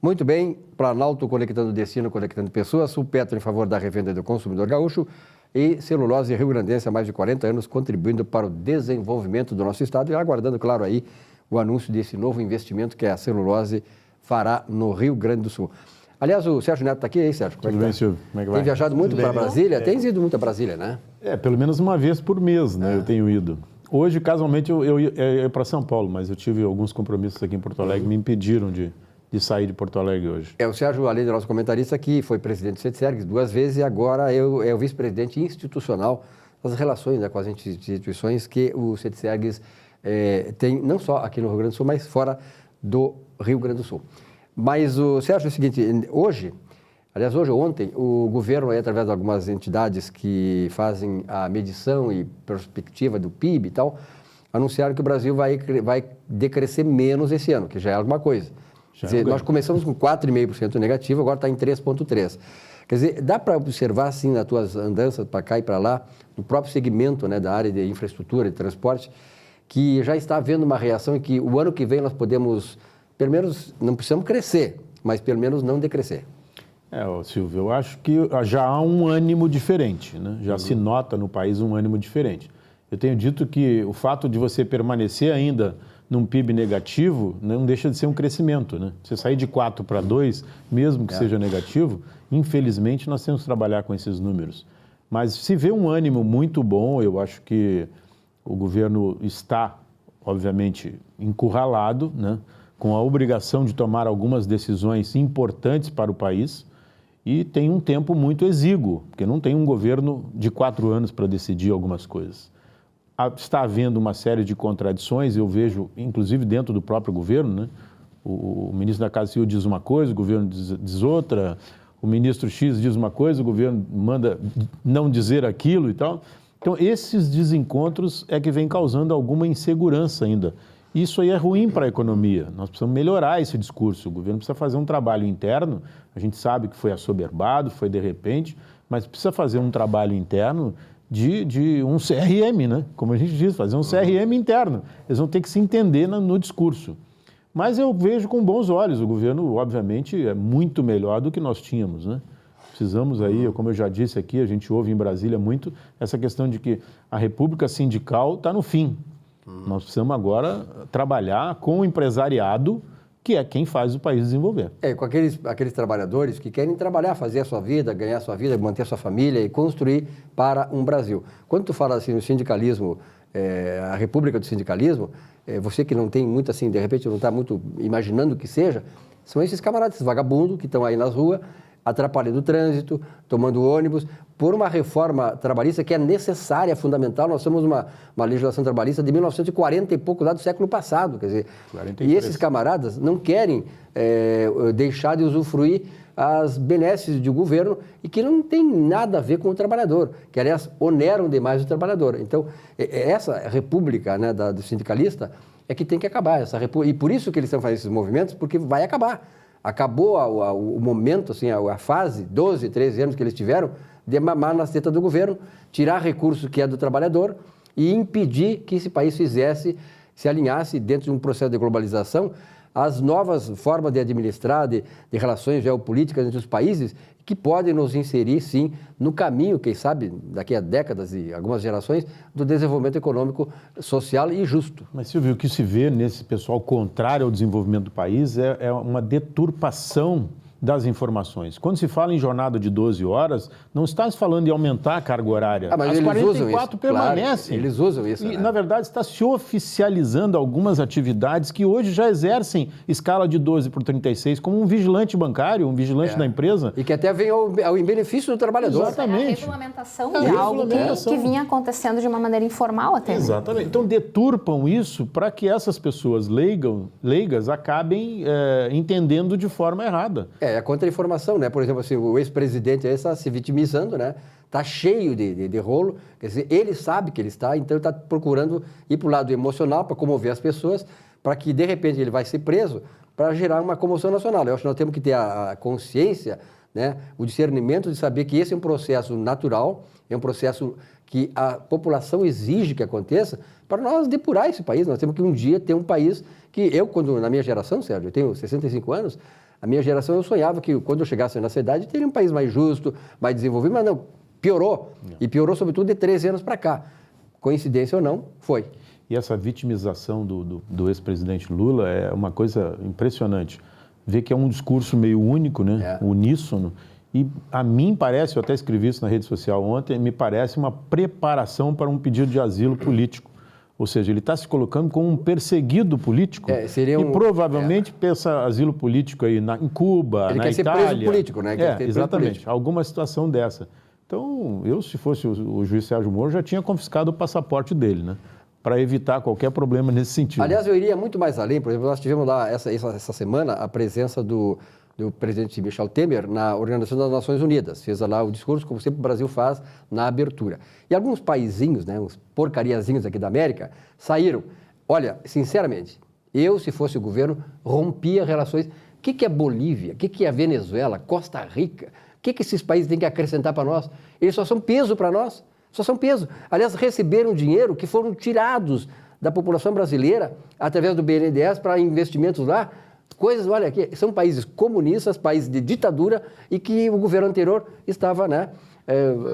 Muito bem, Planalto conectando destino, conectando pessoas, Sulpetro em favor da revenda do consumidor gaúcho e Celulose Rio-Grandense há mais de 40 anos contribuindo para o desenvolvimento do nosso estado e aguardando, claro, aí o anúncio desse novo investimento que a celulose fará no Rio Grande do Sul. Aliás, o Sérgio Neto está aqui, hein, Sérgio? Tudo bem, Silvio? Como é que vai? Tem viajado muito para Brasília? Tens ido muito a Brasília, né? Pelo menos uma vez por mês, né? Eu tenho ido. Hoje, casualmente, eu ia para São Paulo, mas eu tive alguns compromissos aqui em Porto Alegre que me impediram de sair de Porto Alegre hoje. O Sérgio, além do nosso comentarista aqui, foi presidente do CETSERGS 2 vezes e agora é o vice-presidente institucional das relações, né, com as instituições que o CETSERGS tem, não só aqui no Rio Grande do Sul, mas fora do Rio Grande do Sul. Mas, Sérgio, é o seguinte, hoje ou ontem, o governo, aí, através de algumas entidades que fazem a medição e perspectiva do PIB e tal, anunciaram que o Brasil vai decrescer menos esse ano, que já é alguma coisa. Quer dizer, nós começamos com 4,5% negativo, agora está em 3,3%. Quer dizer, dá para observar, assim, nas tuas andanças para cá e para lá, no próprio segmento, né, da área de infraestrutura e transporte, que já está havendo uma reação e que o ano que vem nós podemos, pelo menos, não precisamos crescer, mas pelo menos não decrescer. Silvio, eu acho que já há um ânimo diferente, né? Já se nota no país um ânimo diferente. Eu tenho dito que o fato de você permanecer ainda num PIB negativo não deixa de ser um crescimento, né? Você sair de 4 para 2, mesmo que seja negativo, infelizmente nós temos que trabalhar com esses números. Mas se vê um ânimo muito bom, eu acho que o governo está, obviamente, encurralado, né? Com a obrigação de tomar algumas decisões importantes para o país e tem um tempo muito exíguo, porque não tem um governo de 4 anos para decidir algumas coisas. Está havendo uma série de contradições, eu vejo, inclusive dentro do próprio governo, né? O ministro da Casa Civil diz uma coisa, o governo diz outra, o ministro X diz uma coisa, o governo manda não dizer aquilo e tal. Então, esses desencontros é que vem causando alguma insegurança ainda. Isso aí é ruim para a economia, nós precisamos melhorar esse discurso, o governo precisa fazer um trabalho interno, a gente sabe que foi assoberbado, foi de repente, mas precisa fazer um trabalho interno de um CRM, né? Como a gente diz, fazer um CRM interno. Eles vão ter que se entender no discurso. Mas eu vejo com bons olhos, o governo, obviamente, é muito melhor do que nós tínhamos, né? Precisamos aí, como eu já disse aqui, a gente ouve em Brasília muito essa questão de que a república sindical está no fim. Nós precisamos agora trabalhar com o empresariado, que é quem faz o país desenvolver. Com aqueles trabalhadores que querem trabalhar, fazer a sua vida, ganhar a sua vida, manter a sua família e construir para um Brasil. Quando tu fala assim no sindicalismo, a república do sindicalismo, você que não tem muito assim, de repente não está muito imaginando o que seja, são esses camaradas, esses vagabundos que estão aí nas ruas, atrapalhando o trânsito, tomando ônibus, por uma reforma trabalhista que é necessária, fundamental. Nós temos uma legislação trabalhista de 1940 e pouco, lá do século passado, quer dizer, 43. E esses camaradas não querem deixar de usufruir as benesses do governo e que não tem nada a ver com o trabalhador, que, aliás, oneram demais o trabalhador. Então, essa república, né, do sindicalista é que tem que acabar, e por isso que eles estão fazendo esses movimentos, porque vai acabar. Acabou o momento, assim, a fase, 12, 13 anos que eles tiveram, de mamar nas tetas do governo, tirar recurso que é do trabalhador e impedir que esse país se alinhasse dentro de um processo de globalização às novas formas de administrar, de relações geopolíticas entre os países, que podem nos inserir, sim, no caminho, quem sabe, daqui a décadas e algumas gerações, do desenvolvimento econômico, social e justo. Mas, Silvio, o que se vê nesse pessoal contrário ao desenvolvimento do país é uma deturpação das informações. Quando se fala em jornada de 12 horas, não está se falando em aumentar a carga horária. Mas as eles 44 usam isso, permanecem. Claro, eles usam isso. E, na verdade, está se oficializando algumas atividades que hoje já exercem escala de 12 por 36, como um vigilante bancário, um vigilante da empresa. E que até vem em benefício do trabalhador. Exatamente. É a regulamentação de algo que vinha acontecendo de uma maneira informal até. Exatamente. Então, deturpam isso para que essas pessoas leigas acabem entendendo de forma errada. É a contra-informação, né? Por exemplo, assim, o ex-presidente aí está se vitimizando, né? Está cheio de rolo, quer dizer, ele sabe que ele está, então ele está procurando ir para o lado emocional, para comover as pessoas, para que, de repente, ele vai ser preso, para gerar uma comoção nacional. Eu acho que nós temos que ter a consciência, né? O discernimento de saber que esse é um processo natural, é um processo que a população exige que aconteça, para nós depurar esse país. Nós temos que um dia ter um país que eu, quando na minha geração, Sérgio, eu tenho 65 anos, A minha geração, eu sonhava que quando eu chegasse na cidade, teria um país mais justo, mais desenvolvido, mas não, piorou. E piorou, sobretudo, de 13 anos para cá. Coincidência ou não, foi. E essa vitimização do ex-presidente Lula é uma coisa impressionante. Ver que é um discurso meio único, né? Uníssono. E a mim parece, eu até escrevi isso na rede social ontem, me parece uma preparação para um pedido de asilo político. Ou seja, ele está se colocando como um perseguido político e provavelmente pensa asilo político aí em Cuba, ele na quer Itália. Ser preso político, né? Exatamente, alguma situação dessa. Então, eu, se fosse o juiz Sérgio Moro, já tinha confiscado o passaporte dele, né? Para evitar qualquer problema nesse sentido. Aliás, eu iria muito mais além. Por exemplo, nós tivemos lá essa semana a presença do presidente Michel Temer na Organização das Nações Unidas. Fez lá o discurso, como sempre o Brasil faz, na abertura. E alguns paizinhos, né, uns porcariazinhos aqui da América, saíram. Olha, sinceramente, eu, se fosse o governo, rompia relações. O que é Bolívia? O que é Venezuela? Costa Rica? O que esses países têm que acrescentar para nós? Eles só são peso para nós. Só são peso. Aliás, receberam dinheiro que foram tirados da população brasileira através do BNDES para investimentos lá. Coisas, olha, que são países comunistas, países de ditadura e que o governo anterior estava, né,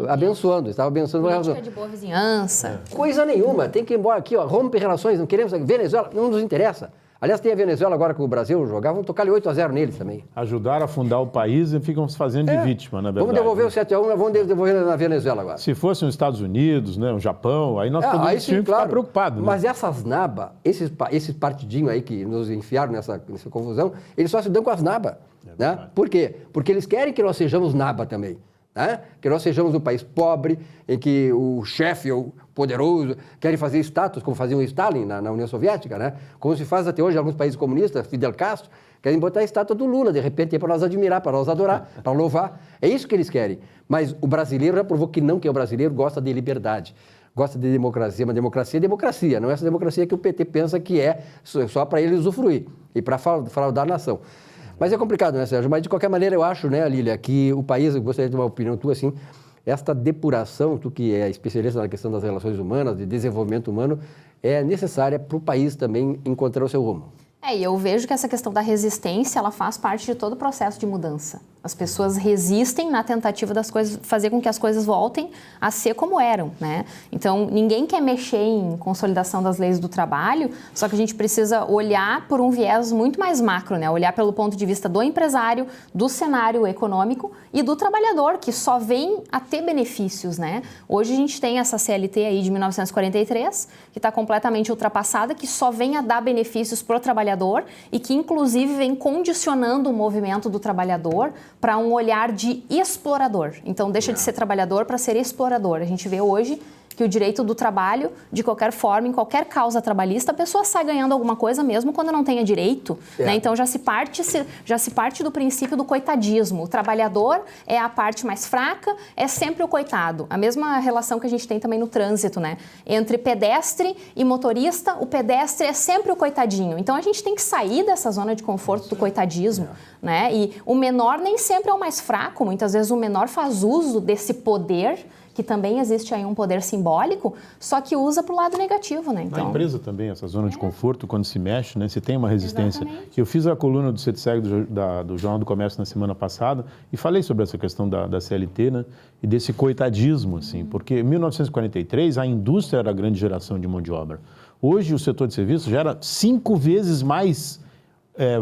abençoando. Política de boa vizinhança. Coisa nenhuma. Tem que ir embora aqui, ó, rompe relações, não queremos... Venezuela não nos interessa. Aliás, tem a Venezuela agora com o Brasil jogar, vamos tocar-lhe 8-0 neles também. Ajudaram a fundar o país e ficam se fazendo de vítima, na verdade. Vamos devolver o 7-1, vamos devolver na Venezuela agora. Se fossem os Estados Unidos, né, o Japão, aí nós poderíamos ficar preocupados. Né? Mas essas nabas, esses partidinhos aí que nos enfiaram nessa confusão, eles só se dão com as nabas. Né? Por quê? Porque eles querem que nós sejamos naba também. Né? Que nós sejamos um país pobre, em que o chefe, o poderoso, querem fazer status, como faziam o Stalin na União Soviética, né? Como se faz até hoje em alguns países comunistas, Fidel Castro, querem botar a estátua do Lula, de repente, para nós admirar, para nós adorar, para louvar. É isso que eles querem. Mas o brasileiro já provou que não, que o brasileiro gosta de liberdade, gosta de democracia. Mas democracia é democracia, não é essa democracia que o PT pensa que é só para ele usufruir e para fraudar a nação. Mas é complicado, né, Sérgio? Mas, de qualquer maneira, eu acho, né, Lília, que o país, eu gostaria de ter uma opinião tua, assim, esta depuração, tu que é especialista na questão das relações humanas, de desenvolvimento humano, é necessária para o país também encontrar o seu rumo. E eu vejo que essa questão da resistência, ela faz parte de todo o processo de mudança. As pessoas resistem na tentativa das coisas, fazer com que as coisas voltem a ser como eram, né? Então, ninguém quer mexer em consolidação das leis do trabalho, só que a gente precisa olhar por um viés muito mais macro, né? Olhar pelo ponto de vista do empresário, do cenário econômico e do trabalhador, que só vem a ter benefícios, né? Hoje a gente tem essa CLT aí de 1943, que está completamente ultrapassada, que só vem a dar benefícios para o trabalhador e que, inclusive, vem condicionando o movimento do trabalhador para um olhar de explorador. Então, deixa de ser trabalhador para ser explorador. A gente vê hoje que o direito do trabalho, de qualquer forma, em qualquer causa trabalhista, a pessoa sai ganhando alguma coisa mesmo quando não tenha direito. Né? Então, já se parte do princípio do coitadismo. O trabalhador é a parte mais fraca, é sempre o coitado. A mesma relação que a gente tem também no trânsito, né? Entre pedestre e motorista, o pedestre é sempre o coitadinho. Então, a gente tem que sair dessa zona de conforto do coitadismo. Né? E o menor nem sempre é o mais fraco. Muitas vezes o menor faz uso desse poder, que também existe aí um poder simbólico, só que usa para o lado negativo, né? Então... Na empresa também, essa zona de conforto, quando se mexe, né? Se tem uma resistência. Exatamente. Eu fiz a coluna do CETSEG do Jornal do Comércio na semana passada e falei sobre essa questão da CLT, né? E desse coitadismo, assim, porque em 1943 a indústria era a grande geração de mão de obra. Hoje o setor de serviços gera 5 vezes mais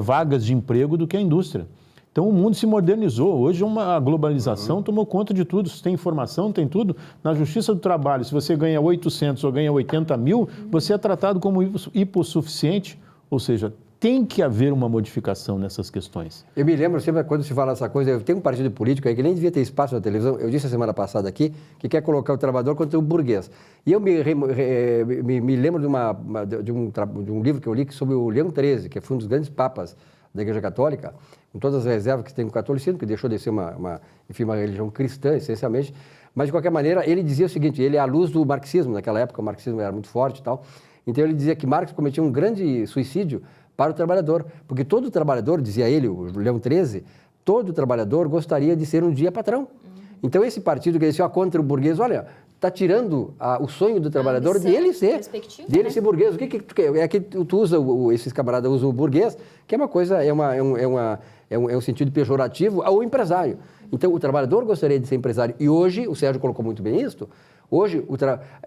vagas de emprego do que a indústria. Então, o mundo se modernizou. Hoje, a globalização tomou conta de tudo. Se tem informação, tem tudo. Na Justiça do Trabalho, se você ganha 800 ou ganha 80 mil, você é tratado como hipossuficiente. Ou seja, tem que haver uma modificação nessas questões. Eu me lembro sempre, quando se fala essa coisa, eu tenho um partido político aí que nem devia ter espaço na televisão. Eu disse a semana passada aqui que quer colocar o trabalhador contra o burguês. E eu me lembro de um livro que eu li sobre o Leão XIII, que foi um dos grandes papas da Igreja Católica, com todas as reservas que tem com o catolicismo, que deixou de ser uma religião cristã, essencialmente. Mas, de qualquer maneira, ele dizia o seguinte, ele é à luz do marxismo, naquela época o marxismo era muito forte e tal, então ele dizia que Marx cometia um grande suicídio para o trabalhador, porque todo trabalhador, dizia ele, o Leão XIII, todo trabalhador gostaria de ser um dia patrão. Então, esse partido que disse, contra o burguês, olha, está tirando o sonho do trabalhador de ele ser burguês. O que tu quer? É que tu usa, esses camaradas usam o burguês, que é uma coisa, é um sentido pejorativo ao empresário. Então, o trabalhador gostaria de ser empresário. E hoje, o Sérgio colocou muito bem isso, hoje,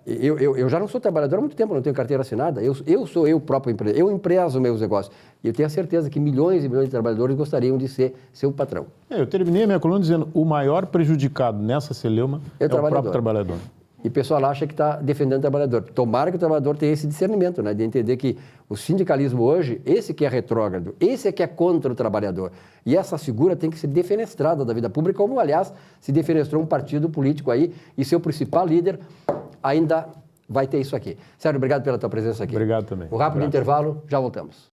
eu já não sou trabalhador há muito tempo, não tenho carteira assinada, eu sou eu próprio empresário, eu empreso meus negócios. E eu tenho a certeza que milhões e milhões de trabalhadores gostariam de ser seu patrão. Eu terminei a minha coluna dizendo o maior prejudicado nessa celeuma é o próprio trabalhador. E o pessoal acha que está defendendo o trabalhador. Tomara que o trabalhador tenha esse discernimento, né, de entender que o sindicalismo hoje, esse que é retrógrado, esse é que é contra o trabalhador. E essa figura tem que ser defenestrada da vida pública, como, aliás, se defenestrou um partido político aí, e seu principal líder ainda vai ter isso aqui. Sérgio, obrigado pela tua presença aqui. Obrigado também. Um rápido intervalo, já voltamos.